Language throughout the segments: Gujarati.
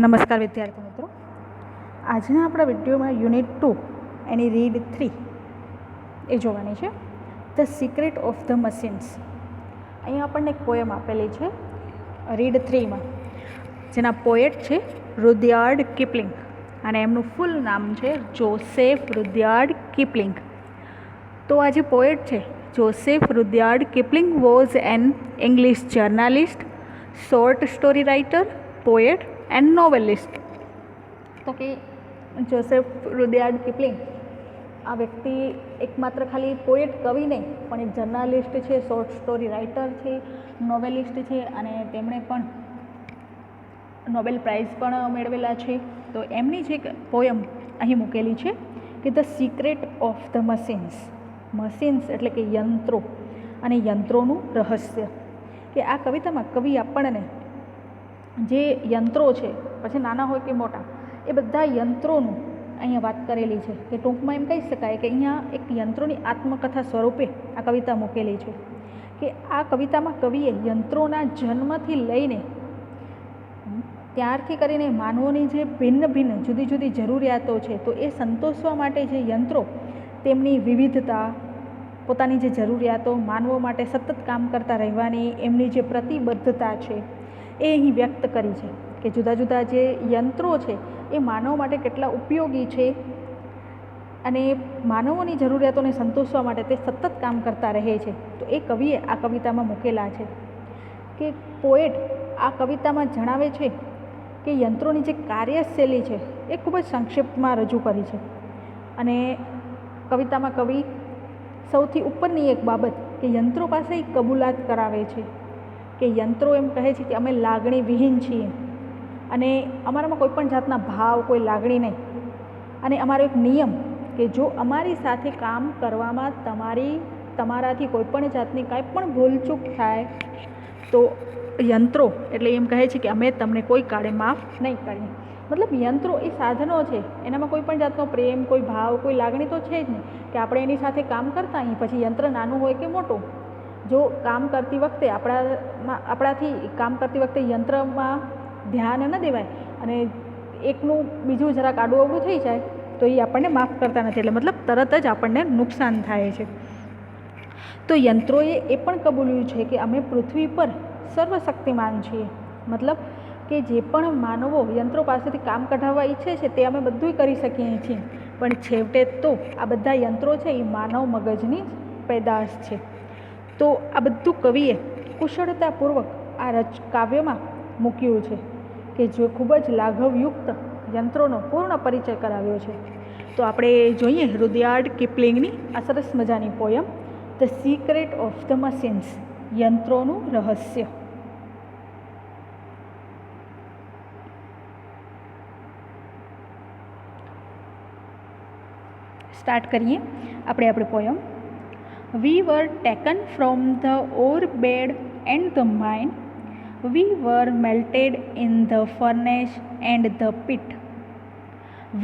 નમસ્કાર વિદ્યાર્થી મિત્રો, આજના આપણા વિડીયોમાં યુનિટ 2 એની રીડ 3 એ જોવાની છે, the secret of the machines. અહીંયા આપણને એક પોયમ આપેલી છે રીડ 3માં, જેના પોએટ છે રુડયાર્ડ કિપલિંગ અને એમનું ફૂલ નામ છે જોસેફ રુડયાર્ડ કિપલિંગ. તો આ જે પોએટ છે Joseph Rudyard Kipling was an English journalist, short story writer, poet and novelist. તો કે જોસેફ રુડયાર્ડ કિપલિંગ આ વ્યક્તિ એકમાત્ર ખાલી પોએટ કવિ નહીં પણ એક જર્નાલિસ્ટ છે, શોર્ટ સ્ટોરી રાઇટર છે, નોવેલિસ્ટ છે અને તેમણે પણ નોબેલ પ્રાઇઝ પણ મેળવેલા છે. તો એમની જે પોયમ અહીં મૂકેલી છે કે the secret of the machines. Machines એટલે કે યંત્રો અને યંત્રોનું રહસ્ય. કે આ કવિતામાં કવિ આપણને જે યંત્રો છે, પછી નાના હોય કે મોટા, એ બધા યંત્રોનું અહીંયા વાત કરેલી છે. કે ટૂંકમાં એમ કહી શકાય કે અહીંયા એક યંત્રોની આત્મકથા સ્વરૂપે આ કવિતા મૂકેલી છે. કે આ કવિતામાં કવિએ યંત્રોના જન્મથી લઈને ત્યારથી કરીને માનવોની જે ભિન્ન ભિન્ન જુદી જુદી જરૂરિયાતો છે, તો એ સંતોષવા માટે જે યંત્રો તેમની વિવિધતા, પોતાની જે જરૂરિયાતો, માનવો માટે સતત કામ કરતા રહેવાની એમની જે પ્રતિબદ્ધતા છે એ અહીં વ્યક્ત કરી છે. કે જુદા જુદા જે યંત્રો છે એ માનવ માટે કેટલા ઉપયોગી છે અને માનવોની જરૂરિયાતોને સંતોષવા માટે તે સતત કામ કરતા રહે છે. તો એ કવિએ આ કવિતામાં મૂકેલા છે. કે પોએટ આ કવિતામાં જણાવે છે કે યંત્રોની જે કાર્યશૈલી છે એ ખૂબ જ સંક્ષિપ્તમાં રજૂ કરી છે. અને કવિતામાં કવિ સૌથી ઉપરની એક બાબત કે યંત્રો પાસે કબૂલાત કરાવે છે. કે યંત્રો એમ કહે છે કે અમે લાગણી વિહીન છીએ અને અમારામાં કોઈ પણ જાતના ભાવ, કોઈ લાગણી નહીં. અને અમારો એક નિયમ કે જો અમારી સાથે કામ કરવામાં તમારાથી કોઈ પણ જાતની કાંઈ પણ ભૂલચૂક થાય તો યંત્રો એટલે એમ કહે છે કે અમે તમને કોઈ કાળે માફ નહીં કરીએ. મતલબ યંત્રો એ સાધનો છે, એનામાં કોઈ પણ જાતનો પ્રેમ, કોઈ ભાવ, કોઈ લાગણી તો છે જ નહીં. કે આપણે એની સાથે કામ કરતા અહીં પછી યંત્ર નાનું હોય કે મોટું, જો કામ કરતી વખતે આપણાથી કામ કરતી વખતે યંત્રમાં ધ્યાન ન દેવાય અને એકનું બીજું જરાક આડું અવળું થઈ જાય તો એ આપણને માફ કરતા નથી. એટલે મતલબ તરત જ આપણને નુકસાન થાય છે. તો યંત્રોએ એ પણ કબૂલ્યું છે કે અમે પૃથ્વી પર સર્વશક્તિમાન છીએ. મતલબ કે જે પણ માનવો યંત્રો પાસેથી કામ કઢાવવા ઈચ્છે છે તે અમે બધું કરી શકીએ છીએ, પણ છેવટે તો આ બધા યંત્રો છે એ માનવ મગજની પેદાશ છે. તો આ બધું કવિએ કુશળતાપૂર્વક આ કાવ્યમાં મૂક્યું છે કે જે ખૂબ જ લાઘવયુક્ત યંત્રોનો પૂર્ણ પરિચય કરાવ્યો છે. તો આપણે જોઈએ રુડયાર્ડ કિપલિંગની આ સરસ મજાની poem the secret of the machines, યંત્રોનું રહસ્ય. સ્ટાર્ટ કરીએ આપણે poem. We were taken from the ore bed and the mine. We were melted in the furnace and the pit.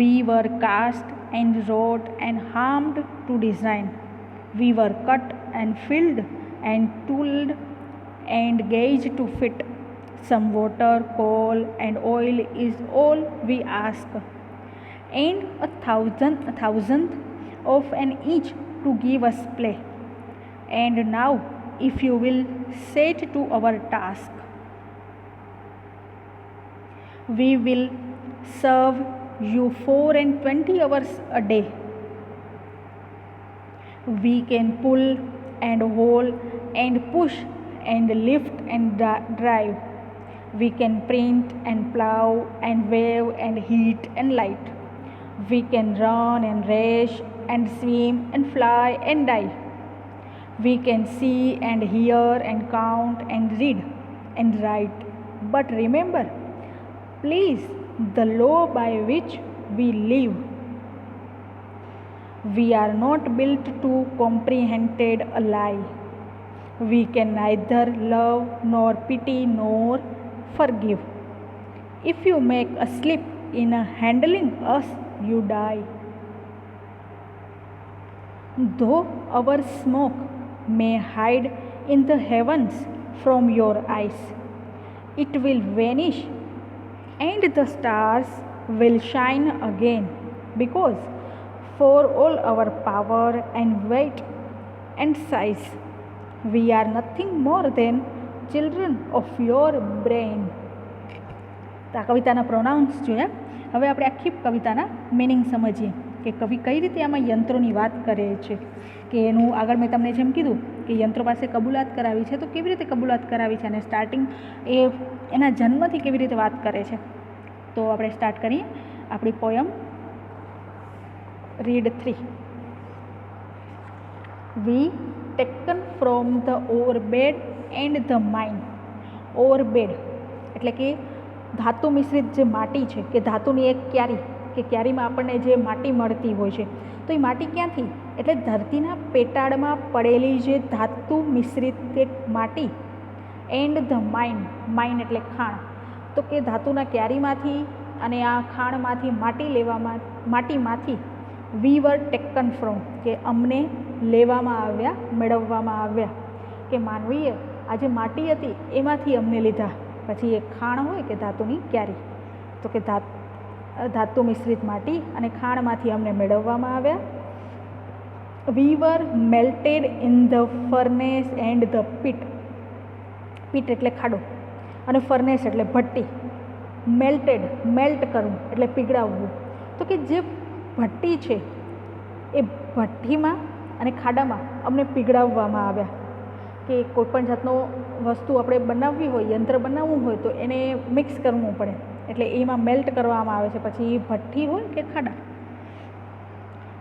We were cast and wrought and harmed to design. We were cut and filled and tooled and gauged to fit. Some water, coal and oil is all we ask, and a thousandth of an inch to give us play. And now, if you will set to our task, we will serve you 24 hours a day. We can pull and haul and push and lift and drive. We can print and plow and wave and heat and light. We can run and race and swim and fly and die. We can see and hear and count and read and write. But remember, please, the law by which we live. We are not built to comprehend a lie. We can neither love nor pity nor forgive. If you make a slip in handling us, you die. Though our smoke may hide in the heavens from your eyes, it will vanish and the stars will shine again, because for all our power and weight and size, we are nothing more than children of your brain. તો આ કવિતાના પ્રોનાઉન્સ જોયા. હવે આપણે આખી કવિતાના મિનિંગ સમજીએ કે કવિ કઈ રીતે આમાં યંત્રોની વાત કરે છે. કે એનું આગળ મેં તમને જેમ કીધું કે યંત્રો પાસે કબૂલાત કરાવી છે, તો કેવી રીતે કબૂલાત કરાવી છે અને સ્ટાર્ટિંગ એ એના જન્મથી કેવી રીતે વાત કરે છે. તો આપણે સ્ટાર્ટ કરીએ આપણી poem. Read 3. We taken from the orebed and the mine. Orebed એટલે કે ધાતુ મિશ્રિત જે માટી છે, કે ધાતુની એક ક્યારી, કે ક્યારીમાં આપણને જે માટી મળતી હોય છે, તો એ માટી ક્યાંથી? એટલે ધરતીના પેટાળમાં પડેલી જે ધાતુ મિશ્રિત એક માટી. And the mine. માઇન એટલે ખાણ. તો કે ધાતુના ક્યારીમાંથી અને આ ખાણમાંથી માટીમાંથી વી વર ટેકન ફ્રોમ, કે અમને લેવામાં આવ્યા, મેળવવામાં આવ્યા. કે માનવીએ આ જે માટી હતી એમાંથી અમને લીધા. પછી એ ખાણ હોય કે ધાતુની ક્યારી, તો કે ધાતુ મિશ્રિત માટી અને ખાણમાંથી અમને મેળવવામાં આવ્યા. We were melted in the furnace and the pit. Pit એટલે ખાડો અને ફર્નેસ એટલે ભઠ્ઠી. મેલ્ટેડ, મેલ્ટ કરવું એટલે પીગળાવવું. તો કે જે ભઠ્ઠી છે એ ભઠ્ઠીમાં અને ખાડામાં અમને પીગળાવવામાં આવ્યા. કે કોઈપણ જાતનો વસ્તુ આપણે બનાવવી હોય, યંત્ર બનાવવું હોય, તો એને મિક્સ કરવું પડે, એટલે એમાં મેલ્ટ કરવામાં આવે છે, પછી એ ભઠ્ઠી હોય કે ખાડા.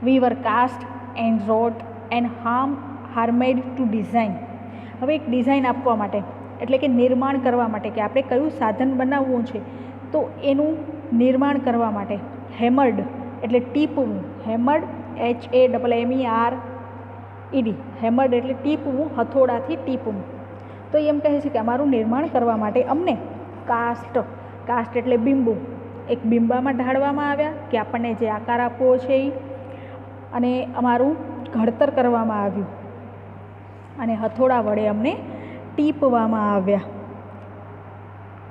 We were cast and wrought and હાર્મેડ ટુ ડિઝાઇન. હવે એક ડિઝાઇન આપવા માટે, એટલે કે નિર્માણ કરવા માટે, કે આપણે કયું સાધન બનાવવું છે તો એનું નિર્માણ કરવા માટે. હેમર્ડ એટલે ટીપવું. હેમર્ડ HAMMERED. હેમર્ડ એટલે ટીપવું, હથોડાથી ટીપવું. તો એમ કહે છે કે અમારું નિર્માણ કરવા માટે અમને કાસ્ટ. કાસ્ટ એટલે બિંબુ. એક બિંબામાં ઢાળવામાં આવ્યા, કે આપણને જે આકાર આપવો છે એ, અને અમારું ઘડતર કરવામાં આવ્યું, અને હથોડા વડે અમને ટીપવામાં આવ્યા.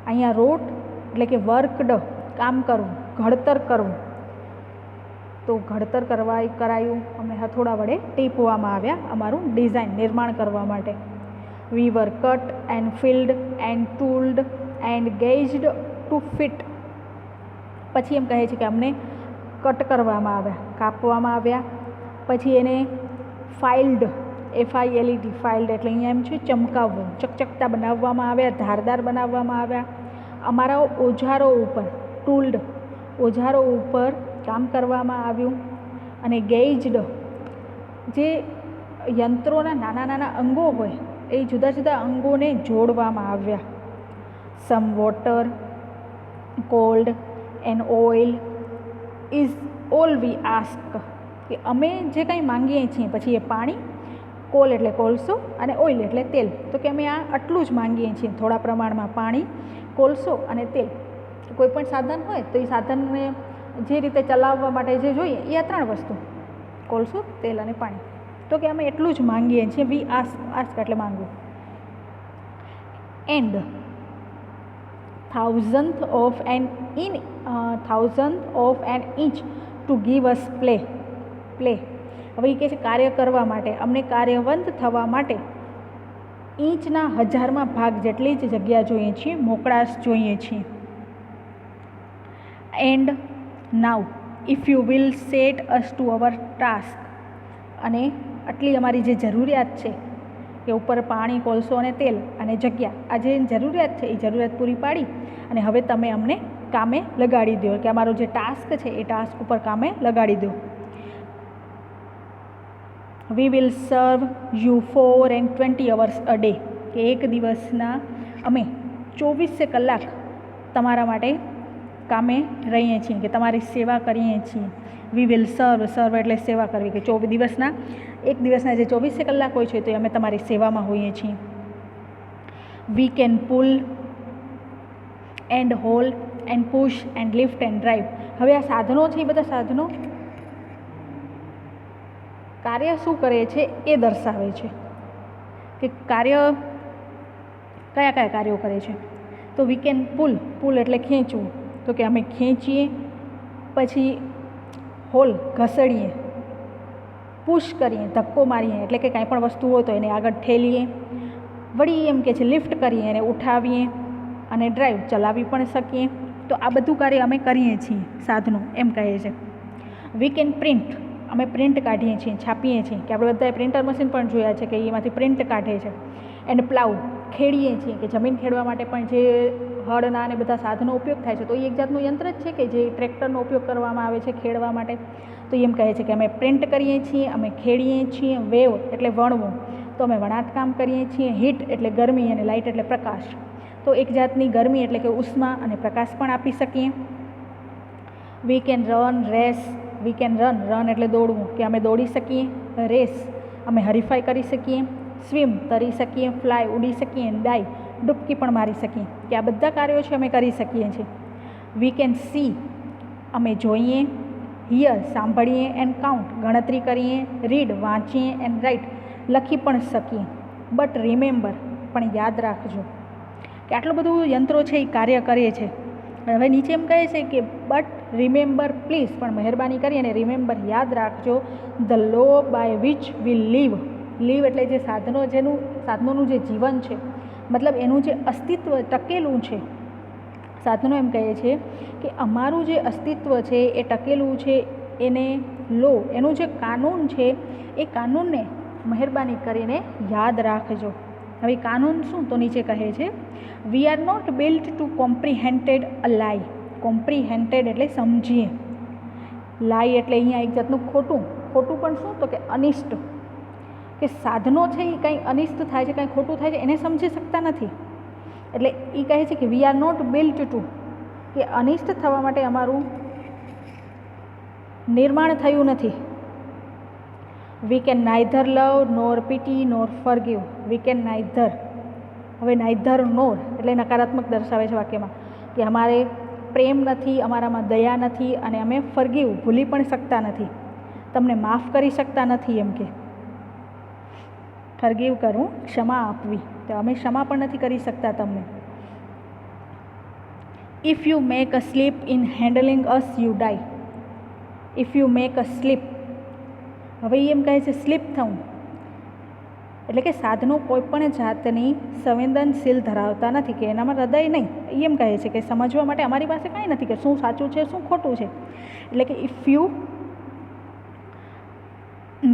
અહીંયા રોટ એટલે કે વર્કડ, કામ કરવું, ઘડતર કરવું. તો ઘડતર કરાયું, અમને હથોડા વડે ટીપવામાં આવ્યા અમારું ડિઝાઇન, નિર્માણ કરવા માટે. We were cut and filed and tooled and gauged to fit. પછી એમ કહે છે કે અમને કટ કરવામાં આવ્યા, કાપવામાં આવ્યા. પછી એને ફાઇલ્ડ, FILED, ફાઇલ્ડ એટલે અહીંયા એમ છે ચમકાવવું, ચકચકતા બનાવવામાં આવ્યા, ધારદાર બનાવવામાં આવ્યા. અમારા ઓજારો ઉપર, ટૂલ્ડ, ઓજારો ઉપર કામ કરવામાં આવ્યું. અને ગેજ્ડ, જે યંત્રોના નાના નાના અંગો હોય એ જુદા જુદા અંગોને જોડવામાં આવ્યા. Some water, cold and oil is all V ask. કે અમે જે કંઈ માંગીએ છીએ, પછી એ પાણી, કોલ એટલે કોલસો, અને ઓઇલ એટલે તેલ. તો કે અમે આટલું જ માંગીએ છીએ, થોડા પ્રમાણમાં પાણી, કોલસો અને તેલ. કોઈ પણ સાધન હોય તો એ સાધનને જે રીતે ચલાવવા માટે જે જોઈએ એ આ 3 વસ્તુ: કોલસો, તેલ અને પાણી. તો કે અમે એટલું જ માંગીએ છીએ. વી આસ્ક એટલે માંગવું. And thousandth of an inch to give us play. હવે એ કહે છે કાર્ય કરવા માટે, અમને કાર્યવંત થવા માટે ઇંચના 1000માં ભાગ જેટલી જ જગ્યા જોઈએ છીએ, મોકળાશ જોઈએ છીએ. And now if you will set us to our task. અને આટલી અમારી જે જરૂરિયાત છે, કે ઉપર પાણી, કોલસો અને તેલ અને જગ્યા, આ જે જરૂરિયાત છે એ જરૂરિયાત પૂરી પાડી અને હવે તમે અમને કામે લગાડી દો, કે અમારો જે ટાસ્ક છે એ ટાસ્ક ઉપર કામે લગાડી દો. We will serve you 420 hours a day. કે એક દિવસના અમે 24 કલાક તમારા માટે કામે રહીએ છીએ, કે તમારી સેવા કરીએ છીએ. વી વિલ સર્વ એટલે સેવા કરવી, કે એક દિવસના જે 24 કલાક હોય છે તો અમે તમારી સેવામાં હોઈએ છીએ. We can pull and hold and push and lift and drive. હવે આ સાધનો છે, એ બધા સાધનો કાર્ય શું કરે છે એ દર્શાવે છે, કે કયા કયા કાર્યો કરે છે. તો વી કેન પુલ એટલે ખેંચવું, તો કે અમે ખેંચીએ, પછી હોલ ઘસડીએ, પુશ કરીએ, ધક્કો મારીએ, એટલે કે કાંઈ પણ વસ્તુ હોય તો એને આગળ ઠેલીએ, વળી એમ કે છે લિફ્ટ કરીએ, એને ઉઠાવીએ અને ડ્રાઈવ ચલાવી પણ શકીએ. તો આ બધું કાર્ય અમે કરીએ છીએ સાધનો, એમ કહે છે. વી કેન પ્રિન્ટ, અમે પ્રિન્ટ કાઢીએ છીએ, છાપીએ છીએ, કે આપણે બધાએ પ્રિન્ટર મશીન પણ જોયા છે કે એમાંથી પ્રિન્ટ કાઢે છે. એન્ડ પ્લાઉ, ખેડીએ છીએ, કે જમીન ખેડવા માટે પણ જે હળના અને બધા સાધનો ઉપયોગ થાય છે, તો એ એક જાતનું યંત્ર જ છે કે જે ટ્રેક્ટરનો ઉપયોગ કરવામાં આવે છે ખેડવા માટે. તો એમ કહે છે કે અમે પ્રિન્ટ કરીએ છીએ, અમે ખેડીએ છીએ. વેવ એટલે વણવું, તો અમે વણાટકામ કરીએ છીએ. હીટ એટલે ગરમી અને લાઇટ એટલે પ્રકાશ, તો એક જાતની ગરમી એટલે કે ઉષ્મા અને પ્રકાશ પણ આપી શકીએ. We can run race, we can run એટલે દોડવું, કે અમે દોડી શકીએ. રેસ અમે હરીફાઈ કરી શકીએ. સ્વિમ તરી શકીએ. ફ્લાય ઉડી શકીએ. ડાઈ ડૂબકી પણ મારી શકીએ, કે આ બધા કાર્યો છે અમે કરી શકીએ છીએ. વી કેન સી, અમે જોઈએ. હિયર સાંભળીએ. એન્ડ કાઉન્ટ ગણતરી કરીએ. રીડ વાંચીએ. એન્ડ રાઇટ લખી પણ શકીએ. બટ રિમેમ્બર પણ યાદ રાખજો, કે આટલું બધું યંત્રો છે એ કાર્ય કરે છે. હવે નીચે એમ કહે છે કે બટ રિમેમ્બર પ્લીઝ, પણ મહેરબાની કરી અને રિમેમ્બર યાદ રાખજો, the law by which we live. Live એટલે જે સાધનોનું જે જીવન છે, મતલબ એનું જે અસ્તિત્વ ટકેલું છે. સાધનો એમ કહે છે કે અમારું જે અસ્તિત્વ છે એ ટકેલું છે, એને લો, એનું જે કાનૂન છે એ કાનૂનને મહેરબાની કરીને યાદ રાખજો. હવે કાનૂન શું, તો નીચે કહે છે we are not built to comprehended a lie. Comprehended એટલે સમજીએ. લાઈ એટલે અહીંયા એક જાતનું ખોટું પણ શું, તો કે અનિષ્ટ, કે સાધનો છે એ કંઈ અનિષ્ટ થાય છે, કંઈ ખોટું થાય છે, એને સમજી શકતા નથી. એટલે એ કહે છે કે we are not built to, કે અનિષ્ટ થવા માટે અમારું નિર્માણ થયું નથી. We can neither love nor pity nor forgive. We can neither, હવે નાઇધર નોર એટલે નકારાત્મક દર્શાવે છે વાક્યમાં, કે અમારે પ્રેમ નથી, અમારામાં દયા નથી, અને અમે ફોરગીવ ભૂલી પણ શકતા નથી, તમને માફ કરી શકતા નથી. એમ કે ફોરગીવ કરવું, ક્ષમા આપવી, તો અમે ક્ષમા પણ નથી કરી શકતા તમને. If you make a slip in handling us you die. If you make a slip, હવે એમ કહે છે સ્લીપ થવું, એટલે કે સાધનો કોઈ પણ જાતની સંવેદનશીલ ધરાવતા નથી, કે એનામાં હૃદય નહીં. એમ કહે છે કે સમજવા માટે અમારી પાસે કાંઈ નથી કે શું સાચું છે શું ખોટું છે. એટલે કે if you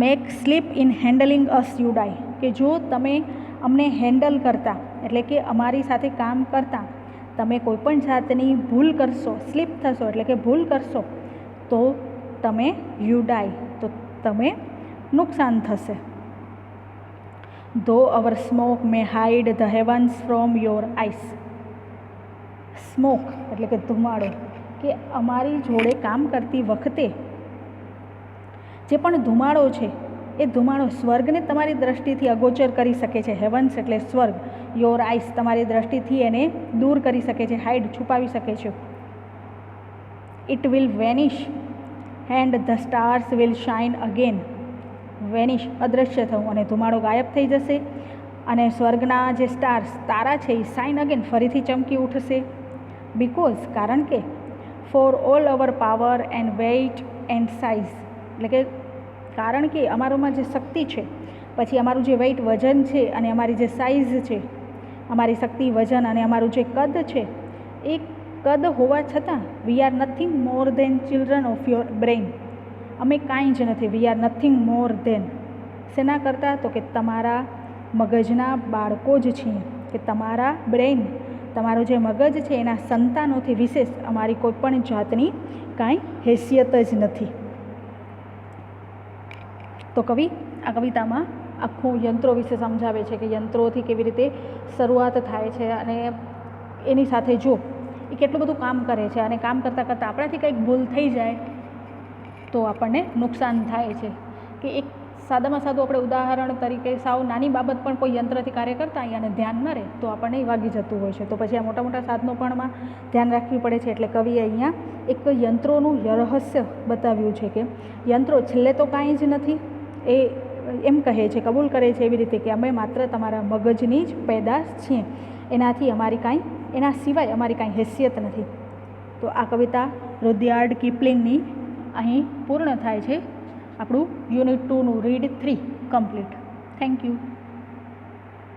make slip in handling us you die, કે જો તમે અમને હેન્ડલ કરતા, એટલે કે અમારી સાથે કામ કરતા તમે કોઈ પણ જાતની ભૂલ કરશો, સ્લીપ થશો એટલે કે ભૂલ કરશો, તો તમે યુ ડાઈ, તો તમે નુકસાન થશે. Though our smoke may hide the heavens from your eyes. Smoke એટલે કે ધુમાડો, કે અમારી જોડે કામ કરતી વખતે જે પણ ધુમાડો છે એ ધુમાડો સ્વર્ગને તમારી દ્રષ્ટિથી અગોચર કરી શકે છે. હેવન્સ એટલે સ્વર્ગ, યોર આઈસ તમારી દ્રષ્ટિથી એને દૂર કરી શકે છે, હાઇડ છુપાવી શકે છે. It will vanish and the stars will shine again. Vanish અદૃશ્ય થવું, અને ધુમાડો ગાયબ થઈ જશે, અને સ્વર્ગના જે સ્ટાર્સ તારા છે એ શાઇન અગેન ફરીથી ચમકી ઉઠશે. બિકોઝ કારણ કે for all our power and weight and size, એટલે કે કારણ કે અમારામાં જે શક્તિ છે, પછી અમારું જે વેઇટ વજન છે, અને અમારી જે સાઇઝ છે, અમારી શક્તિ વજન અને અમારું જે કદ છે, એ કદ હોવા છતાં we are nothing more than children of your brain. અમે કાંઈ જ નથી. વી આર નથિંગ મોર દેન, શેના કરતાં, તો કે તમારા મગજના બાળકો જ છીએ, કે તમારા બ્રેઇન, તમારો જે મગજ છે એના સંતાનોથી વિશેષ અમારી કોઈ પણ જાતની કાંઈ હેસિયત જ નથી. તો કવિ આ કવિતામાં આખું યંત્રો વિશે સમજાવે છે, કે યંત્રોથી કેવી રીતે શરૂઆત થાય છે, અને એની સાથે જો એ કેટલું બધું કામ કરે છે, અને કામ કરતાં કરતાં આપણાથી કંઈક ભૂલ થઈ જાય તો આપણને નુકસાન થાય છે. કે એક સાદામાં સાદું આપણે ઉદાહરણ તરીકે સાવ નાની બાબત પણ કોઈ યંત્રથી કાર્ય કરતા હોય અને ધ્યાન ન રહે તો આપણને વાગી જતું હોય છે. તો પછી આ મોટા મોટા સાધનો પણમાં ધ્યાન રાખવી પડે છે. એટલે કવિએ અહીંયા એક યંત્રોનું રહસ્ય બતાવ્યું છે, કે યંત્રો છેલ્લે તો કાંઈ જ નથી, એ એમ કહે છે, કબૂલ કરે છે એવી રીતે કે અમે માત્ર તમારા મગજની જ પેદાશ છીએ, એનાથી અમારી કાંઈ, એના સિવાય અમારી કાંઈ હેસિયત નથી. તો આ કવિતા રુડયાર્ડ કિપલિંગની અહીં પૂર્ણ થાય છે. આપણું યુનિટ 2નું રીડ 3 કમ્પ્લીટ. Thank you.